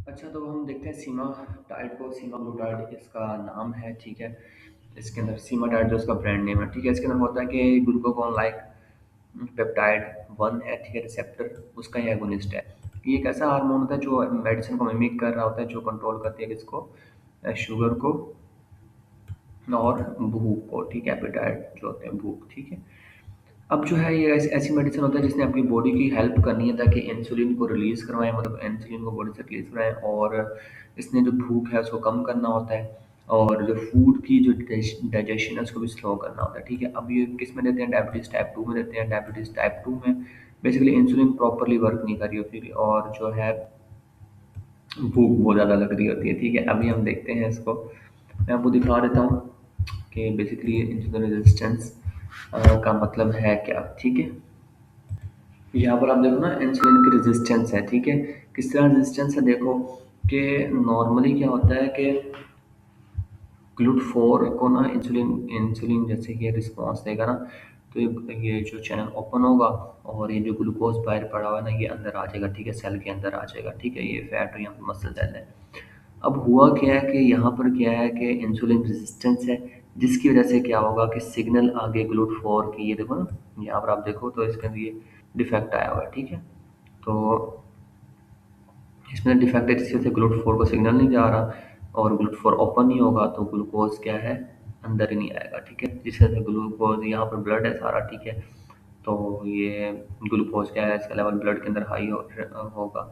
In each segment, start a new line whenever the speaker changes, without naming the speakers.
अच्छा, तो हम देखते हैं सीमाटाइड को। सीमाग्लूटाइड इसका नाम है, ठीक है। इसके अंदर सीमाटाइड जो इसका ब्रांड नेम है, ठीक है। इसके अंदर होता है कि ग्लूकागॉन लाइक पेप्टाइड 1 है, ठीक है, रिसेप्टर उसका ही एगोनिस्ट है। ये एक ऐसा हार्मोन होता है जो मेडिसिन को मिमिक कर रहा होता है, जो कंट्रोल करती है किसको, शुगर को और भूख को, ठीक है, एपेटाइट जो होते हैं भूख, ठीक है। अब जो है ये ऐसी मेडिसिन होता है जिसने अपनी बॉडी की हेल्प करनी है ताकि इंसुलिन को रिलीज़ करवाएँ, मतलब इंसुलिन को बॉडी से रिलीज़ कराएँ, और इसने जो भूख है उसको कम करना होता है, और जो फूड की जो डाइजेशन है उसको भी स्लो करना होता है, ठीक है। अब ये किस में देते हैं, डायबिटीज़ टाइप 2 में देते हैं। डायबिटीज़ टाइप 2 में बेसिकली इंसुलिन प्रॉपर्ली वर्क नहीं कर रही होती और जो है भूख बहुत ज़्यादा लग रही होती है, ठीक है। अभी हम देखते हैं इसको, मैं आपको दिखा देता हूँ कि बेसिकली इंसुलिन रेजिस्टेंस का मतलब है क्या, ठीक है। यहाँ पर आप देखो ना, इंसुलिन की रेजिस्टेंस है, ठीक है। किस तरह रेजिस्टेंस है देखो, कि नॉर्मली क्या होता है कि GLUT4 को ना इंसुलिन इंसुलिन जैसे कि रिस्पॉन्स देगा ना, तो ये जो चैनल ओपन होगा और ये जो ग्लूकोज बाहर पड़ा हुआ है ना, ये अंदर आ जाएगा, ठीक है, सेल के अंदर आ जाएगा, ठीक है। ये फैट और यहाँ पे मसल सेल है। अब हुआ क्या है कि यहाँ पर क्या है कि इंसुलिन रेजिस्टेंस है, जिसकी वजह से क्या होगा कि सिग्नल आगे GLUT4 की, ये देखो ना, यहाँ पर आप देखो तो इसके अंदर ये डिफेक्ट आया हुआ है, ठीक है। तो इसमें डिफेक्ट है जिसकी वजह से GLUT4 को सिग्नल नहीं जा रहा, और GLUT4 ओपन नहीं होगा तो ग्लूकोज क्या है, अंदर ही नहीं आएगा, ठीक है। जिसकी वजह से ग्लूकोज, यहाँ पर ब्लड है सारा, ठीक है। तो ये ग्लूकोज क्या है, इसका लेवल ब्लड के अंदर हाई होगा,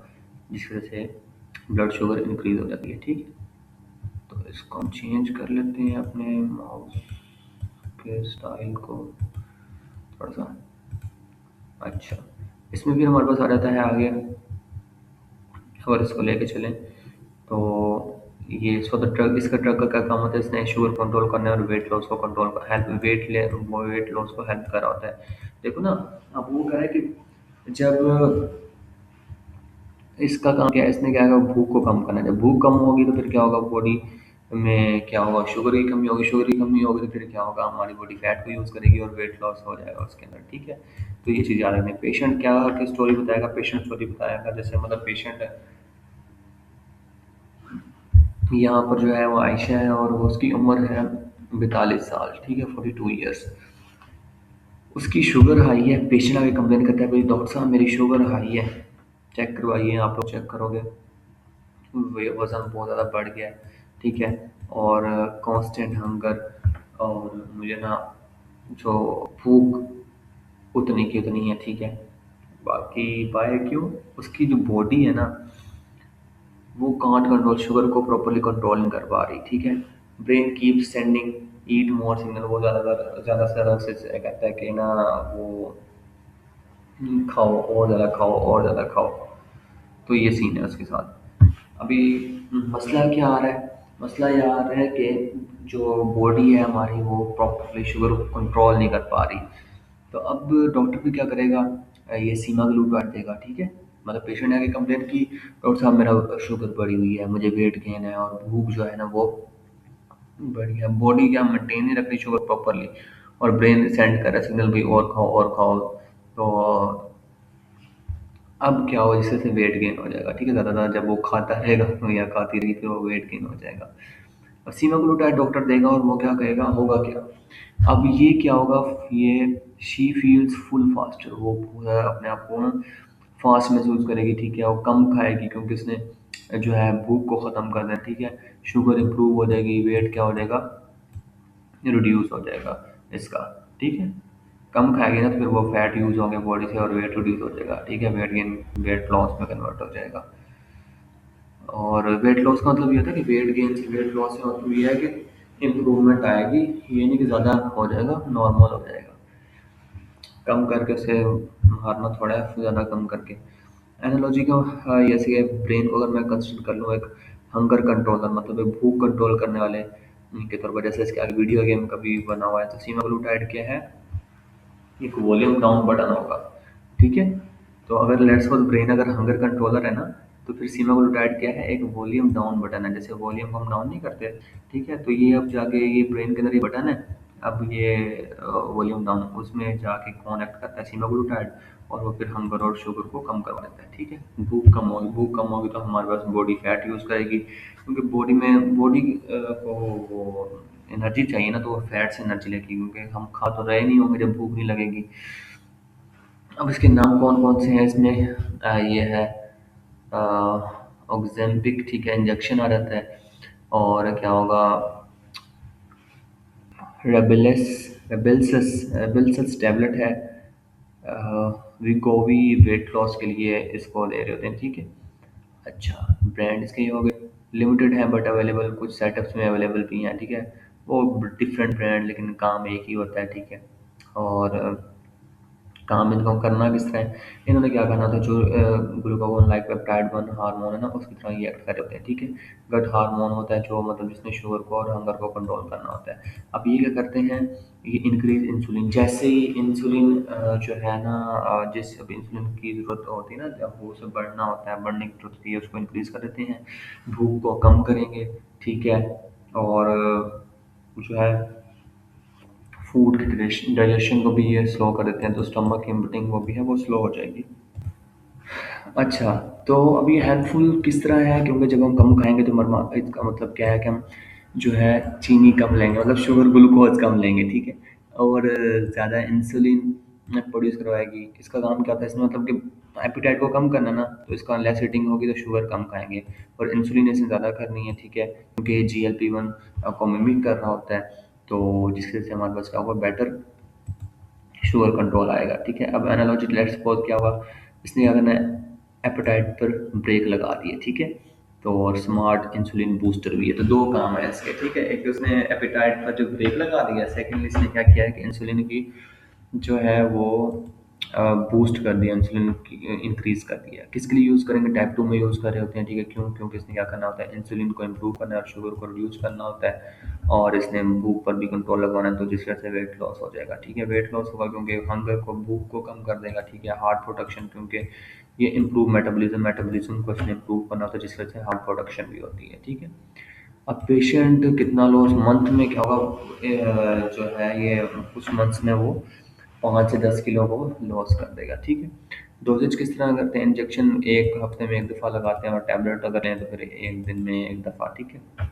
जिसकी वजह से ब्लड शुगर इंक्रीज हो जाती है, ठीक है। तो इसको हम चेंज कर लेते हैं अपने माउस के स्टाइल को थोड़ा सा। अच्छा, इसमें भी हमारे पास आ जाता है आगे, अगर इसको लेके चलें तो ये इसको तो ड्रग, इसका ड्रग का क्या काम होता है, इसने शुगर कंट्रोल करना है और वेट लॉस को कंट्रोल कर हेल्प, वेट लॉस को हेल्प कर रहा होता है। देखो ना, अब वो कह रहा है कि जब इसका काम क्या है, इसने क्या है, भूख को कम करना है। जब भूख कम होगी तो फिर क्या होगा, बॉडी में क्या होगा, शुगर की कमी होगी। शुगर की कमी होगी तो फिर क्या होगा, हमारी बॉडी फैट को यूज़ करेगी और वेट लॉस हो जाएगा उसके अंदर, ठीक है। तो ये चीज़ याद रखनी है। पेशेंट क्या की स्टोरी बताएगा, पेशेंट स्टोरी बताएगा, जैसे मतलब पेशेंट है, यहाँ पर जो है वो आयशा है और उसकी उम्र है 42 साल, ठीक है, 42 ईयर्स। उसकी शुगर हाई है। पेशेंट आके कंप्लेन करता है, भाई डॉक्टर साहब मेरी शुगर हाई है, चेक करवाइए। आप लोग चेक करोगे, वज़न बहुत ज़्यादा बढ़ गया है, ठीक है, और कांस्टेंट हंगर, और मुझे ना जो भूख उतनी की उतनी है, ठीक है। बाकी बाय क्यों, उसकी जो बॉडी है ना, वो कांट कंट्रोल, शुगर को प्रॉपर्ली कंट्रोल नहीं कर पा रही, ठीक है। ब्रेन कीप सेंडिंग ईट मोर सिग्नल, वो ज़्यादा से ज़्यादा से कहता है कि ना वो खाओ और ज़्यादा खाओ और ज़्यादा खाओ। तो ये सीन है उसके साथ। अभी मसला क्या आ रहा है, मसला ये आ रहा है कि जो बॉडी है हमारी वो प्रॉपर्ली शुगर को कंट्रोल नहीं कर पा रही। तो अब डॉक्टर भी क्या करेगा, ये सीमाग्लूटाइड देगा, ठीक है। मतलब पेशेंट ने आके कंप्लेन की, डॉक्टर साहब मेरा शुगर बढ़ी हुई है, मुझे वेट गेन है और भूख जो है ना वो बढ़ी है। बॉडी क्या मेंटेन नहीं रख रही शुगर प्रॉपर्ली, और ब्रेन सेंड कर रहा है सिग्नल, भाई और खाओ और खाओ। तो अब क्या होगा, जिससे से वेट गेन हो जाएगा, ठीक है। ज़्यादा जब वो खाता रहेगा तो या खाती रही, फिर वो वेट गेन हो जाएगा। और सीमाग्लूटाइड डॉक्टर देगा और वो क्या कहेगा, होगा क्या, अब ये क्या होगा, ये शी फील्स फुल फास्टर, वो पूरा अपने आप को ना फास्ट महसूस करेगी, ठीक है। वो कम खाएगी क्योंकि उसने जो है भूख को ख़त्म करना है, ठीक है। शुगर इंप्रूव हो जाएगी, वेट क्या हो जाएगा, रिड्यूस हो जाएगा इसका, ठीक है। कम खाएगी ना तो फिर वो फैट यूज़ होंगे बॉडी से और वेट रिड्यूस हो जाएगा, ठीक है। वेट गेन वेट लॉस में कन्वर्ट हो जाएगा। और वेट लॉस का मतलब ये होता है कि वेट गेन से वेट लॉस का मतलब ये है कि इम्प्रूवमेंट आएगी, ये नहीं कि ज़्यादा हो जाएगा, नॉर्मल हो जाएगा। कम करके उसे मारना थोड़ा है, फिर ज़्यादा कम करके। एनालॉजी का जैसे कि ब्रेन को अगर मैं कंसिडर कर लूँ एक हंगर कंट्रोलर, मतलब एक भूख कंट्रोल करने वाले के तौर पर, जैसे इसके आगे वीडियो गेम का भी बना हुआ है, तो सीमाग्लूटाइड क्या है, एक वॉल्यूम डाउन बटन होगा, ठीक है। तो अगर लेट्स सपोज ब्रेन अगर हंगर कंट्रोलर है ना, तो फिर सीमाग्लूटाइड क्या है, एक वॉल्यूम डाउन बटन है। जैसे वॉल्यूम हम डाउन नहीं करते, ठीक है, तो ये अब जाके ये ब्रेन के अंदर ये बटन है, अब ये वॉल्यूम डाउन उसमें जाके कनेक्ट करता है सीमाग्लूटाइड, और वो फिर हंगर और शुगर को कम करवा देता है, ठीक है। भूख कम होगी तो हमारे पास बॉडी फैट यूज़ करेगी, क्योंकि बॉडी को वो एनर्जी चाहिए ना, तो वो फैट से एनर्जी लेगी, क्योंकि हम खा तो रहे नहीं होंगे जब भूख नहीं लगेगी। अब इसके नाम कौन कौन से हैं इसमें, ये है ऑक्जेम्पिक, ठीक है, इंजेक्शन आ जाता है। और क्या होगा, रेबेलस रेबेलसस टैबलेट है। विगोवी वेट लॉस के लिए इसको दे रहे होते हैं, ठीक है। अच्छा, ब्रांड इसके ये हो गए, लिमिटेड है बट अवेलेबल, कुछ सेटअप्स में अवेलेबल भी हैं, ठीक है। वो डिफरेंट ब्रांड, लेकिन काम एक ही होता है, ठीक है। और काम इनको करना किस तरह है, इन्होंने क्या करना था, जो ग्लूकागोन लाइक पेप्टाइड 1 हार्मोन है ना, उसकी तरह ये एक्ट कर रहे होते हैं, ठीक है। गट हार्मोन होता है जो मतलब जिसने शुगर को और हंगर को कंट्रोल करना होता है। अब ये क्या करते हैं, ये इंक्रीज इंसुलिन, जैसे ही इंसुलिन जो है ना, जिस अब इंसुलिन की ज़रूरत होती है ना, जब वो उसे बढ़ना होता है, बढ़ने की ज़रूरत होती है, उसको इंक्रीज कर देते हैं, भूख को कम करेंगे, ठीक है। और जो है फूड की डाइजेशन को भी ये स्लो कर देते हैं, तो स्टमक की एम्पटिंग वो भी है, वो स्लो हो जाएगी। अच्छा, तो अब ये हेल्पफुल किस तरह है, क्योंकि जब हम कम खाएँगे तो मरमा इसका मतलब क्या है कि हम जो है चीनी कम लेंगे, मतलब शुगर ग्लूकोज़ कम लेंगे, ठीक है? और ज़्यादा इंसुलिन प्रोड्यूस करवाएगी। इसका काम क्या होता है इसमें, मतलब कि एपेटाइट को कम करना ना, तो इसका लेस ईटिंग होगी तो शुगर कम खाएँगे, और इंसुलिन इसने ज़्यादा करनी है, ठीक है? क्योंकि जीएलपी-1 को मिमिक कर रहा होता है, तो जिसकी वजह से हमारे पास क्या होगा, बेटर शुगर कंट्रोल आएगा, ठीक है। अब एनालॉजी लेट्स सपोज क्या हुआ, इसने अगर ना एपेटाइट पर ब्रेक लगा दिए, ठीक है। तो और स्मार्ट इंसुलिन बूस्टर भी है, तो दो काम है इसके, ठीक है। एक तो उसने एपेटाइट पर जो ब्रेक लगा दिया, सेकेंडली इसने क्या किया है कि इंसुलिन की जो है वो बूस्ट कर दिया, इंसुलिन इंक्रीज कर दिया। किसके लिए यूज़ करेंगे, टाइप 2 में यूज़ कर रहे होते हैं, ठीक है। क्यों, क्योंकि इसने क्या करना होता है, इंसुलिन को इम्प्रूव करना है और शुगर को रिड्यूस करना होता है, और इसने भूख पर भी कंट्रोल लगवाना है, तो जिस वजह से वेट लॉस हो जाएगा, ठीक है। वेट लॉस होगा क्योंकि हंगर को, भूख को कम कर देगा, ठीक है। हार्ट प्रोडक्शन, क्योंकि ये इम्प्रूव मेटाबॉलिज्म को इसने इम्प्रूव करना होता है, जिस वजह से हार्ट प्रोडक्शन भी होती है, ठीक है। अब पेशेंट कितना लॉस मंथ में क्या होगा, जो है ये कुछ मंथ्स में वो 5 से 10 किलो को लॉस कर देगा, ठीक है। डोजेज किस तरह करते हैं, इंजेक्शन एक हफ्ते में एक दफ़ा लगाते हैं, और टैबलेट अगर लें तो फिर एक दिन में एक दफ़ा, ठीक है।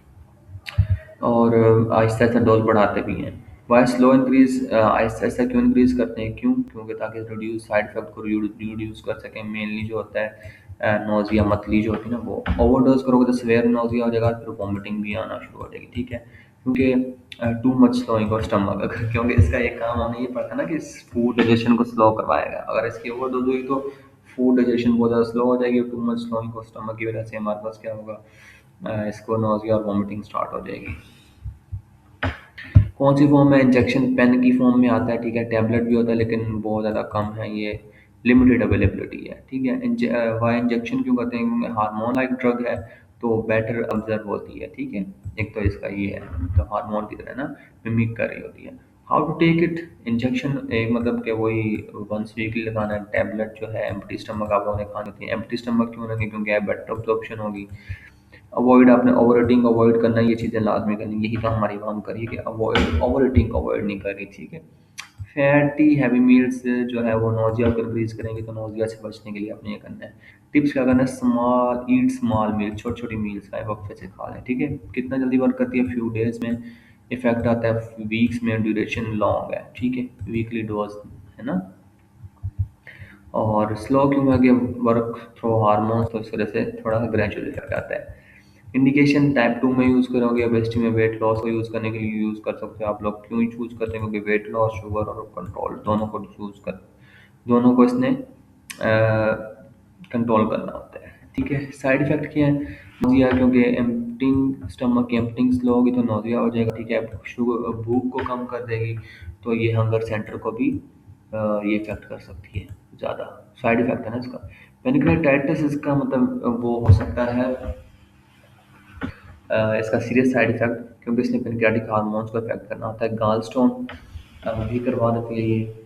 और आहिस्ता आहिस्ता डोज बढ़ाते भी हैं। Y slow increase, Aahista Aahista क्यों इंक्रीज करते हैं, क्यों, क्योंकि ताकि रिड्यूस साइड इफेक्ट को रिड्यूस कर सकें। मेनली जो होता है नोज़िया, मतली जो होती है ना, वो ओवरडोज करोगे तो सवेयर नोज़िया हो जाएगा, फिर वॉमिटिंग भी आना शुरू हो जाएगी, ठीक है। क्योंकि टू मच स्लोइंग और स्टमक अगर, क्योंकि इसका एक काम हमें ये पता है ना कि फूड डाइजेशन को स्लो करवाएगा, अगर इसकी ओवरडोज हुई तो फूड डाइजेशन बहुत ज़्यादा स्लो हो जाएगी, टू मच स्लोइंग और स्टमक की वजह से हमारे पास क्या होगा, इसको नोज़िया और वॉमिटिंग स्टार्ट हो जाएगी। कौन सी फॉर्म में, इंजेक्शन पेन की फॉर्म में आता है, ठीक है। टैबलेट भी होता है लेकिन बहुत ज़्यादा कम है, ये लिमिटेड अवेलेबिलिटी है, ठीक है। वाई इंजेक्शन क्यों करते हैं, क्योंकि हार्मोन लाइक ड्रग है, तो बेटर ऑब्जर्व होती है, ठीक है। एक तो इसका ये है, तो हार्मोन की तरह ना मिमिक कर रही होती है। How to take it, injection एक मतलब कि वही वंस वीकली लगाना है। टैबलेट जो है एम्प्टी स्टमक आप लोगों ने खानी होती है। एम्प्टी स्टमक क्यों रखें, क्योंकि बेटर ऑब्जॉर्प्शन होगी। अवॉइड, आपने ओवर ईटिंग अवॉइड करना है, ये चीज़ें लाजमी करनी, यही तो हमारी आवाम करी है कि अवॉइड, ओवर ईटिंग अवॉइड नहीं कर रही, ठीक है। फैटी हैवी मील्स जो है वो नोज़िया को इंक्रीज करेंगे, तो नोज़िया से बचने के लिए आपने ये करना है, टिप्स क्या करना है, स्मॉल मील, छोटी छोटी मील्स का वक्त से खा लें, ठीक है। कितना जल्दी वर्क करती है, फ्यू डेज में इफेक्ट आता है, वीक्स में ड्यूरेशन लॉन्ग है, ठीक है। वीकली डोज है ना। और स्लो क्यों है कि वर्क थ्रू हार्मोन्स, तो इस वजह से थोड़ा ग्रेजुअली इफेक्ट आता है। इंडिकेशन टाइप 2 में यूज़ करोगे, ओबेसिटी में, वेट लॉस को यूज़ करने के लिए यूज़ कर सकते हो आप लोग। क्यों चूज़ करते हैं, क्योंकि वेट लॉस, शुगर और कंट्रोल दोनों को इसने कंट्रोल करना होता है, ठीक है। साइड इफेक्ट क्या है, नोजिया, क्योंकि एम्पटिंग स्टमक की एम्पटिंग स्लो होगी तो नोजिया हो जाएगा, ठीक है। शुगर भूख को कम कर देगी, तो ये हंगर सेंटर को भी ये इफेक्ट कर सकती है ज़्यादा। साइड इफेक्ट है ना इसका। पेनिक्लेटाइटिस इसका मतलब वो हो सकता है, इसका सीरियस साइड इफेक्ट, क्योंकि इसने पेनक्रियाटिक हार्मोन्स को इफेक्ट करना होता है। गाल स्टोन भी करवा देती है ये,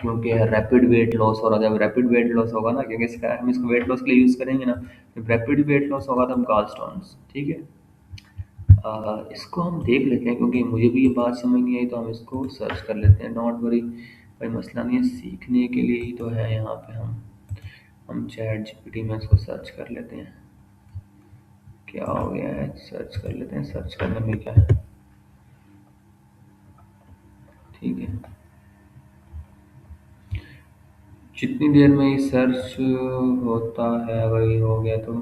क्योंकि रैपिड वेट लॉस हो रहा है। जब रैपिड वेट लॉस होगा ना, क्योंकि इसका हम इसको वेट लॉस के लिए यूज़ करेंगे ना, जब रैपिड वेट लॉस होगा तो हम गाल स्टोन्स, ठीक है। इसको हम देख लेते हैं, क्योंकि मुझे भी ये बात समझ नहीं आई, तो हम इसको सर्च कर लेते हैं, डोंट वरी। कोई मसला नहीं है, सीखने के लिए ही तो है यहाँ पे हम चैट जीपीटी में इसको सर्च कर लेते हैं। क्या हो गया है, सर्च कर लेते हैं, सर्च करने में क्या है। ठीक है, जितनी देर में ये सर्च होता है, अगर ये हो गया तो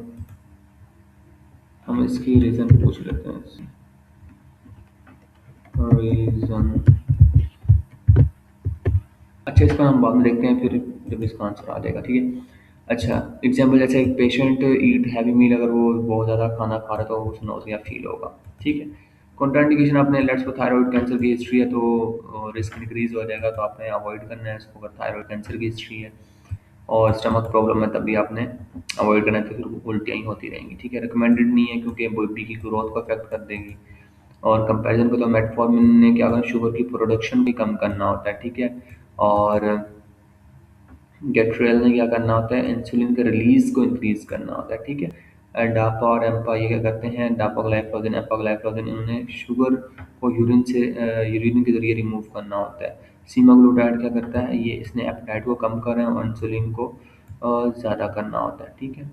हम इसकी रीज़न पूछ लेते हैं। रीज़न, अच्छा इसका हम बाद में देखते हैं फिर जब इसका आंसर आ जाएगा। ठीक है, अच्छा एग्जाम्पल, जैसे एक पेशेंट ईट हैवी मील, अगर वो बहुत ज़्यादा खाना खा रहा है तो उसे नौसिया फील होगा। ठीक है, कॉन्ट्राइंडिकेशन आपने लेट्स को थायराइड कैंसर की हिस्ट्री है तो रिस्क इंक्रीज हो जाएगा, तो आपने अवॉइड करना है इसको। अगर थायराइड कैंसर की हिस्ट्री है और स्टमक प्रॉब्लम है तब भी आपने अवॉइड करना है, तो फिर उल्टियाँ ही होती रहेंगी। ठीक है, रिकमेंडेड नहीं है क्योंकि बॉडी की ग्रोथ को अफेक्ट कर देगी। और कंपैरिजन को तो मेटफॉर्मिन ने क्या करना, शुगर की प्रोडक्शन भी कम करना होता है। ठीक है, और गेट्रेल ने क्या करना होता है, इंसुलिन के रिलीज को इंक्रीज करना होता है। ठीक है, डापा और एम्पा ये क्या करते हैं, डापाग्लाइफोजिन एपाग्लाइफोजिन, इन्होंने शुगर को यूरिन के जरिए रिमूव करना होता है। सीमाग्लूटाइड क्या करता है, ये इसने एपेटाइट को कम करें और इंसुलिन को ज़्यादा करना होता है। ठीक है,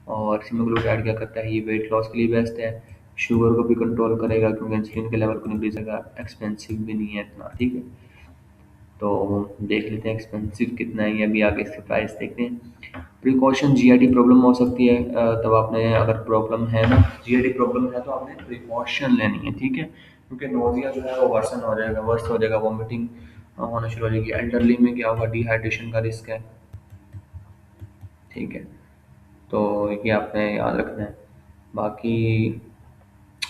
और सीमाग्लूटाइड क्या करता है, ये वेट लॉस के लिए बेस्ट है, शुगर को भी कंट्रोल करेगा क्योंकि इंसुलिन के लेवल को नहीं भेजेगा, एक्सपेंसिव भी नहीं है इतना। ठीक है, तो देख लेते हैं एक्सपेंसिव कितना है, अभी आगे इसके प्राइस देखते हैं। प्रिकॉशन, जीआईटी प्रॉब्लम हो सकती है, तब आपने अगर प्रॉब्लम है ना, जीआईटी प्रॉब्लम है तो आपने प्रिकॉशन लेनी है। ठीक है, क्योंकि नोजिया जो है वो वर्सन हो जाएगा, वर्स्ट हो जाएगा, वॉमिटिंग होना शुरू हो जाएगी। एल्डरली में क्या होगा, डिहाइड्रेशन का रिस्क है। ठीक है, तो ये आपने याद रखना है। बाकी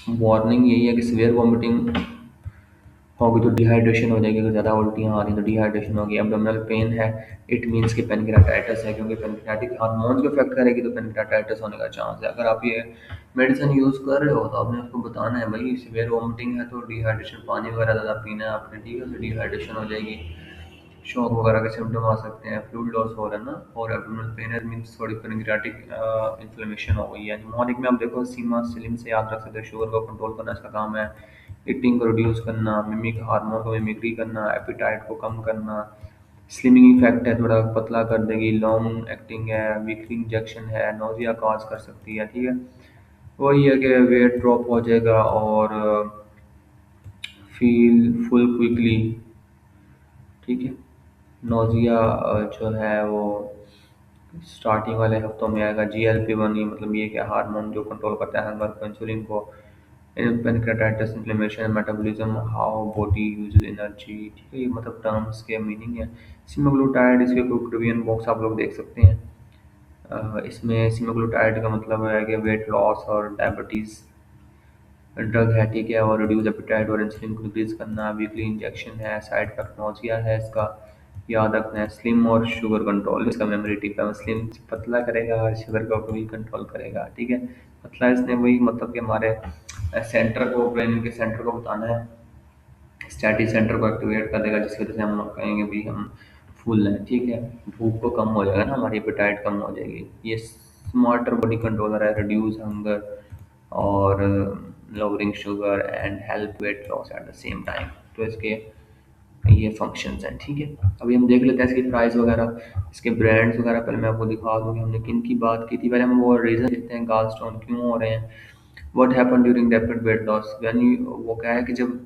वार्निंग यही है कि सीवियर वॉमिटिंग होगी तो डिहाइड्रेशन हो जाएगी, अगर ज़्यादा उल्टियाँ आ रही हैं तो डिहाइड्रेशन होगी। एब्डोमिनल पेन है, इट मीन्स कि पेनक्रियाटाइटिस है, क्योंकि पेनक्रियाटिक हार्मोन्स को अफेक्ट करेगी तो पेनक्रियाटाइटिस होने का चांस है। अगर आप ये मेडिसिन यूज़ कर रहे हो तो आपने उसको बताना है भाई सीवियर वॉमिटिंग है तो डिहाइड्रेशन, पानी वगैरह ज़्यादा पीना है आपने। ठीक है, तो डिहाइड्रेशन हो जाएगी, शॉक वगैरह के सिम्टम आ सकते हैं, फ्लूइड लॉस हो रहा है ना, और एब्डोमिनल पेन है मीन्स थोड़ी पेनक्रियाटिक इन्फ्लेमेशन हो गई है। निमोनिक में आप देखो सीमा सिलिन से याद रख सकते हो, शुगर को कंट्रोल करना इसका काम है, ईटिंग को रिड्यूस करना, मिमिक हार्मोन को मिमिक्री करना, एपिटाइट को कम करना, स्लिमिंग इफेक्ट है, थोड़ा पतला कर देगी, लॉन्ग एक्टिंग है, वीकली इंजेक्शन है, नोजिया कॉज कर सकती है। ठीक है, वही है कि वेट ड्रॉप हो जाएगा और फील फुल क्विकली। ठीक है, नोजिया जो है वो स्टार्टिंग वाले हफ्तों में आएगा। जीएलपी-1 ये मतलब ये क्या, हार्मोन जो कंट्रोल करता है हंगर को, इंसुलिन को, pancreatitis, inflammation, metabolism, how body uses energy. ठीक है, ये मतलब टर्म्स के मीनिंग है। सीमाग्लूटाइड, इसके प्रोविजन बॉक्स आप लोग देख सकते हैं। इसमें सीमाग्लूटाइड का मतलब है कि वेट लॉस और डायबिटीज़ ड्रग है। ठीक है, और रिड्यूस एपेटाइट और इंसुलिन को डिक्रीज करना, वीकली इंजेक्शन है, साइड इफेक्ट नौजिया है इसका, याद रखना है। स्लिम और शुगर कंट्रोल, इसका मेमोरी टिप है, स्लिम पतला करेगा और शुगर को भी कंट्रोल करेगा। ठीक है, पतला इसने वही मतलब कि हमारे सेंटर को, ब्रेन के सेंटर को बताना है, स्टैटिक सेंटर को एक्टिवेट कर देगा, जिसकी वजह से हम कहेंगे भाई हम फुल हैं। ठीक है, भूख को कम हो जाएगा ना, हमारी एपेटाइट कम हो जाएगी। ये स्मार्टर बॉडी कंट्रोलर है, रिड्यूस हंगर और lowering sugar and help weight loss at the same time. तो इसके ये फंक्शंस हैं। ठीक है, अभी हम देख लेते हैं इसकी प्राइस वगैरह, इसके ब्रांड्स वगैरह। पहले मैं आपको दिखा दूँ कि हमने किन की बात की थी। पहले हम वो रीज़न देखते हैं गॉल स्टोन क्यों हो रहे हैं। What happen during rapid weight loss, यानी वो क्या है कि जब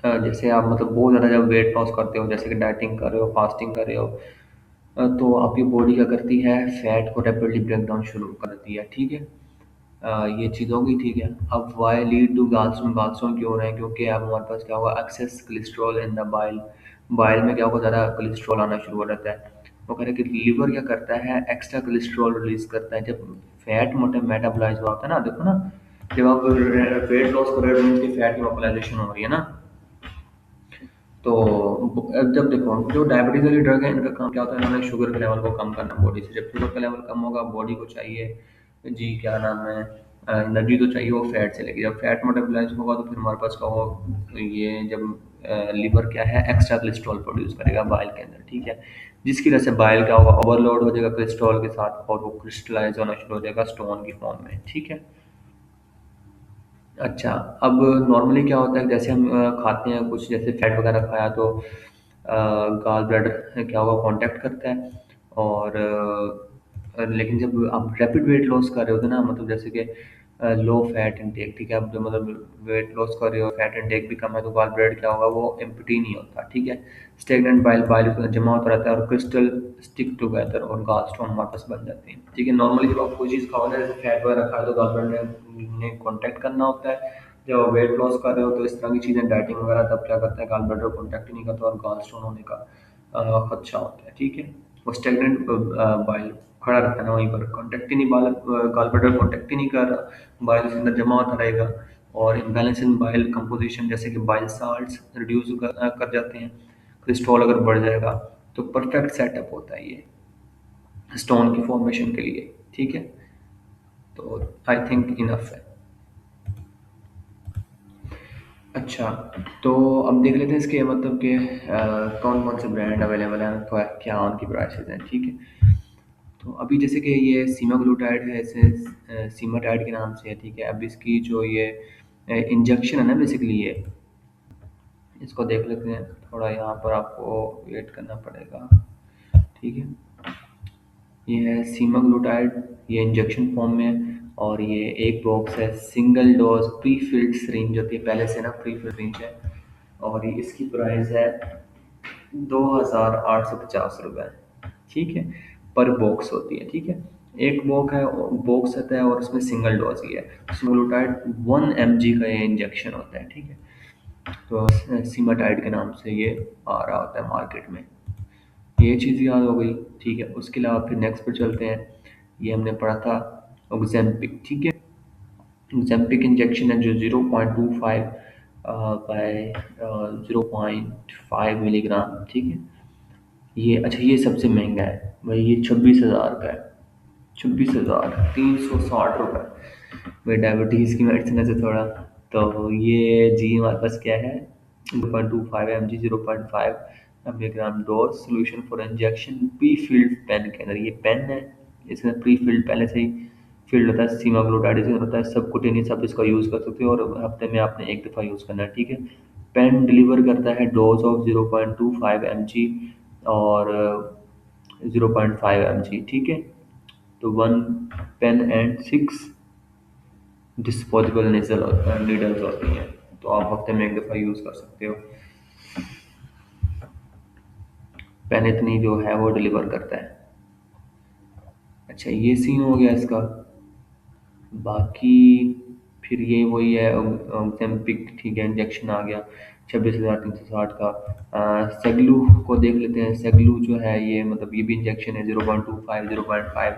जैसे आप मतलब बहुत ज़्यादा जब वेट लॉस करते हो, जैसे कि डाइटिंग कर रहे हो, फास्टिंग कर रहे हो, तो आपकी बॉडी क्या करती है, फैट को रैपिडली ब्रेक डाउन शुरू कर देती है। ठीक है, ये चीज़ होगी। ठीक है, अब why lead to gallstone, gallstone क्यों हो रहे हैं, क्योंकि अब हमारे पास क्या होगा, excess cholesterol in the bile, bile में क्या होगा, ज़्यादा कोलेस्ट्रॉल आना शुरू हो जाता है। वो कह रहे हैं कि लीवर क्या करता है, एक्स्ट्रा कोलेस्ट्रॉल रिलीज करता है जब फैट मोटे मेटाबोलाइज हुआ होता है ना। देखो ना, जब आप वेट लॉस कर रहे हो उनकी फैट की मोबिलाइजेशन हो रही है ना। तो अब जब देखो जो डायबिटीज वाली ड्रग है, इनका काम क्या होता है, इन्होंने शुगर के लेवल को कम करना बॉडी से। जब शुगर का लेवल कम होगा, बॉडी को चाहिए जी क्या नाम है, एनर्जी तो चाहिए, वो फैट से लेगी। जब फैट मेटाबोलाइज होगा तो फिर हमारे पास क्या होगा, ये जब लिवर क्या है, एक्स्ट्रा कोलेस्ट्रॉल प्रोड्यूस करेगा बाइल के अंदर। ठीक है, जिसकी वजह से बाइल क्या होगा, ओवरलोड हो जाएगा कोलेस्ट्रॉल के साथ और वो क्रिस्टलाइज होना शुरू हो जाएगा स्टोन की फॉर्म में। ठीक है, अच्छा अब नॉर्मली क्या होता है, जैसे हम खाते हैं कुछ, जैसे फैट वगैरह खाया तो गाल ब्लैडर क्या होगा कांटेक्ट करता है। और लेकिन जब आप रैपिड वेट लॉस कर रहे होते हैं ना, मतलब जैसे कि लो फैट इंटेक, ठीक है, आप जो मतलब वेट लॉस कर रहे हो, फैट इंटेक भी कम है, तो गाल ब्लैडर क्या होगा, वो एम्प्टी नहीं होता, ठीक है। स्टेगनेंट बाइल बाइल जमा होता रहता है और क्रिस्टल स्टिक टुगेदर और गाल स्टोन वापस बन जाते हैं, ठीक है। नॉर्मली जब आप कोई चीज़ खाओगे जैसे फैट वगैरह खाए तो गाल ब्लैडर ने कॉन्टैक्ट करना होता है। जब आप वेट लॉस कर रहे हो तो इस तरह की चीज़ें डाइटिंग वगैरह तब क्या करता है, गाल ब्लैडर कॉन्टैक्ट ही नहीं करता और गाल स्टोन होने का खदशा होता है, ठीक है। वो स्टेगनेंट बाइल खड़ा रहता है ना वहीं पर, कॉन्टैक्ट ही नहीं, बाल गाल ब्लैडर कॉन्टैक्ट ही नहीं कर रहा, बाइल उसके अंदर जमा होता रहेगा। और इम्बैलेंस इन बाइल कंपोजिशन जैसे कि बाइल साल्ट्स रिड्यूस कर जाते हैं, कोलेस्ट्रॉल अगर बढ़ जाएगा, तो परफेक्ट सेटअप होता है ये स्टोन की फॉर्मेशन के लिए, ठीक है। तो आई थिंक इनफ है। अच्छा, तो अब देख लेते हैं इसके मतलब कि कौन कौन से ब्रांड अवेलेबल हैं, तो क्या उनकी प्राइसेस हैं, ठीक है। तो अभी जैसे कि ये सीमाग्लूटाइड है, इसे सीमाटाइड के नाम से है, ठीक है। अब इसकी जो ये इंजेक्शन है ना, बेसिकली ये, इसको देख लेते हैं थोड़ा, यहाँ पर आपको वेट करना पड़ेगा, ठीक है। ये है सीमाग्लूटाइड, ये इंजेक्शन फॉर्म में है, और ये एक बॉक्स है single dose pre filled syringe होती है, पहले से ना प्री फिल्ड सिरिंज है। और ये इसकी प्राइस है 2,850 रुपये, ठीक है, पर बॉक्स होती है, ठीक है। एक बॉक्स आता है और उसमें सिंगल डोज ही है। सीमाग्लूटाइड 1 mg का ये इंजेक्शन होता है, ठीक है। तो सीमाटाइड के नाम से ये आ रहा होता है मार्केट में। ये चीज़ याद हो गई, ठीक है। उसके अलावा फिर नेक्स्ट पर चलते हैं। ये हमने पढ़ा था ओग्जेम्पिक, ठीक है। ओग्जेम्पिक इंजेक्शन है जो 0.25 बाय 0.5 मिलीग्राम, ठीक है। ये अच्छा, ये सबसे महंगा है भाई, ये 26,000 का है, 26,360 रुपये। भाई डायबिटीज़ की मेडिसिन है से थोड़ा, तो ये जी हमारे पास क्या है, 0.25 mg, 0.5 milligram dose solution for injection pre filled pen के अंदर। ये पेन है, इसमें प्री फिल्ड पहले से ही फील्ड होता है, सीमाग्लूटाइड इसमें होता है, सबकुटेनियस आप इसका यूज़ कर सकते हो और हफ्ते में आपने एक दफ़ा यूज़ करना है, ठीक है। पेन डिलीवर करता है डोज ऑफ 0.25 mg और 0.5 mg, ठीक है। तो 1 पेन एंड 6 डिस्पोजेबल नीडल्स होती हैं, तो आप हफ्ते में एक दफ़ा यूज़ कर सकते हो। पेन इतनी जो है वो डिलीवर करता है। अच्छा, ये सीन हो गया इसका। बाकी फिर ये वही है ओज़ेम्पिक, ठीक है, इंजेक्शन आ गया 26,360 का। सेगलू को देख लेते हैं। सेगलू जो है ये मतलब ये भी इंजेक्शन है 0.25 0.5,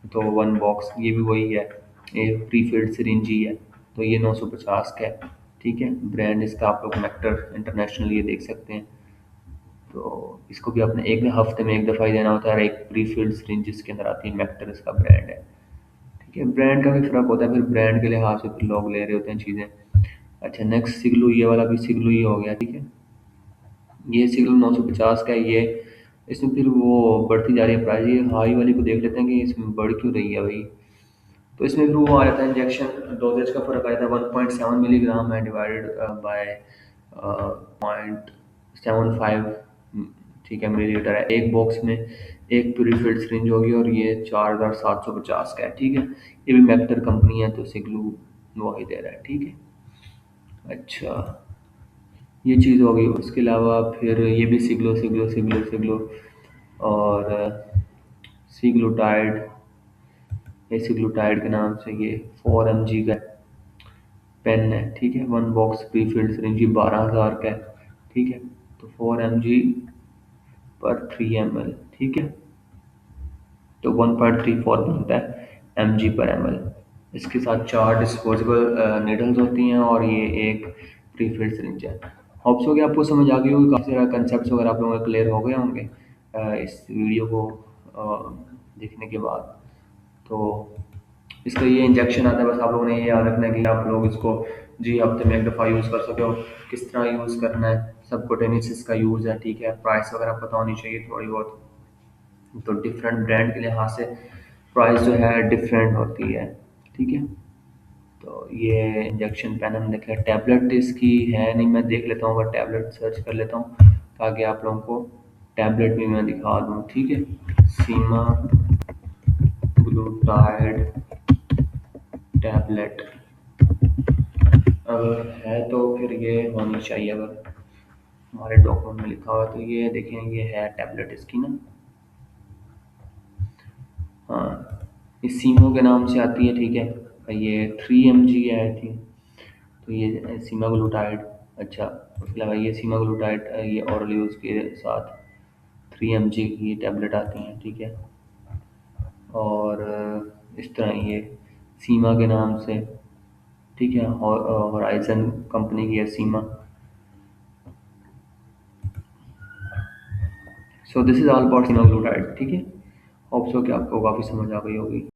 तो 1 बॉक्स, ये भी वही है, ये प्री फिल्ड सिरिंज ही है। तो ये 950 का है, ठीक है। ब्रांड इसका आप लोग मेक्टर इंटरनेशनल ये देख सकते हैं। तो इसको भी आपने एक हफ्ते में एक दफ़ा ही देना होता है, और एक प्री फिल्ड सिरिंज जिसके अंदर आती है, मेक्टर इसका ब्रांड है, ठीक है। ब्रांड का भी फ़र्क होता है, फिर ब्रांड के लिहाज से फिर लोग ले रहे होते हैं चीज़ें। अच्छा, नेक्स्ट सिगलू, ये वाला भी सिगलू ही हो गया, ठीक है। ये सिगलू 950 का है ये। इसमें फिर वो बढ़ती जा रही है प्राइस। ये हाई वाली को देख लेते हैं कि इसमें बढ़ क्यों रही है भाई। तो इसमें फिर वो आ जाता है इंजेक्शन डोजेज का फ़र्क आ जाता है, 1.7 मिलीग्राम है डिवाइडेड बाय 0.75, ठीक है, मिलीलीटर है। एक बॉक्स में एक प्रीफिल्ड सिरिंज होगी और ये 4,750 का है, ठीक है। ये भी मेक्टर कंपनी है, तो सिगलू वो ही दे रहा है, ठीक है। अच्छा, ये चीज़ हो गई। उसके अलावा फिर ये भी सिगलो सिगलो सिगलो सिगलो और सीग्लूटाइड, ये सीग्लूटाइड के नाम से ये 4 mg का पेन है, ठीक है। 1 बॉक्स प्री फिल्ड सिरिंज 12,000 का है, ठीक है। तो 4 mg पर 3 ml, ठीक है। तो 1.34 बनता है mg पर ml। इसके साथ 4 डिस्पोजेबल नीडल्स होती हैं और ये एक प्री फिल्ड सिरिंज है। होप्स हो कि आपको समझ आ गई होगी, काफ़ी सारा कंसेप्ट वगैरह आप लोगों के क्लियर हो गए होंगे इस वीडियो को देखने के बाद। तो इसका ये इंजेक्शन आता है, बस आप लोगों ने ये याद रखना है कि आप लोग इसको जी हफ्ते में एक दफ़ा यूज़ कर सको। किस तरह यूज़ करना है, सबकुटेनियस इसका यूज़ है, ठीक है। प्राइस वगैरह पता होनी चाहिए थोड़ी बहुत। तो डिफरेंट ब्रांड के लिहाज से प्राइस जो है डिफरेंट होती है, ठीक है। तो ये इंजेक्शन पेन हम देखें, टैबलेट इसकी है नहीं, मैं देख लेता हूँ, अगर टैबलेट सर्च कर लेता हूँ ताकि आप लोगों को टैबलेट भी मैं दिखा दूँ, ठीक है। सीमा ग्लूटाइड टैबलेट अगर है तो फिर ये होनी चाहिए, अगर हमारे डॉक्यूमेंट में लिखा हुआ है तो ये देखें, ये है टैबलेट इसकी ना। हाँ, ये सीमो के नाम से आती है, ठीक है। ये 3 mg है आई थिंक, तो ये सीमाग्लूटाइड। अच्छा, उसके अलावा ये सीमाग्लूटाइड ये ओरल यूज़ के साथ 3 mg की टैबलेट आती हैं, ठीक है। और इस तरह ये सीमा के नाम से, ठीक है। होराइजन कंपनी की है सीमा। So this is all about semaglutide, ठीक है। होप सो कि आपको काफ़ी समझ आ गई होगी।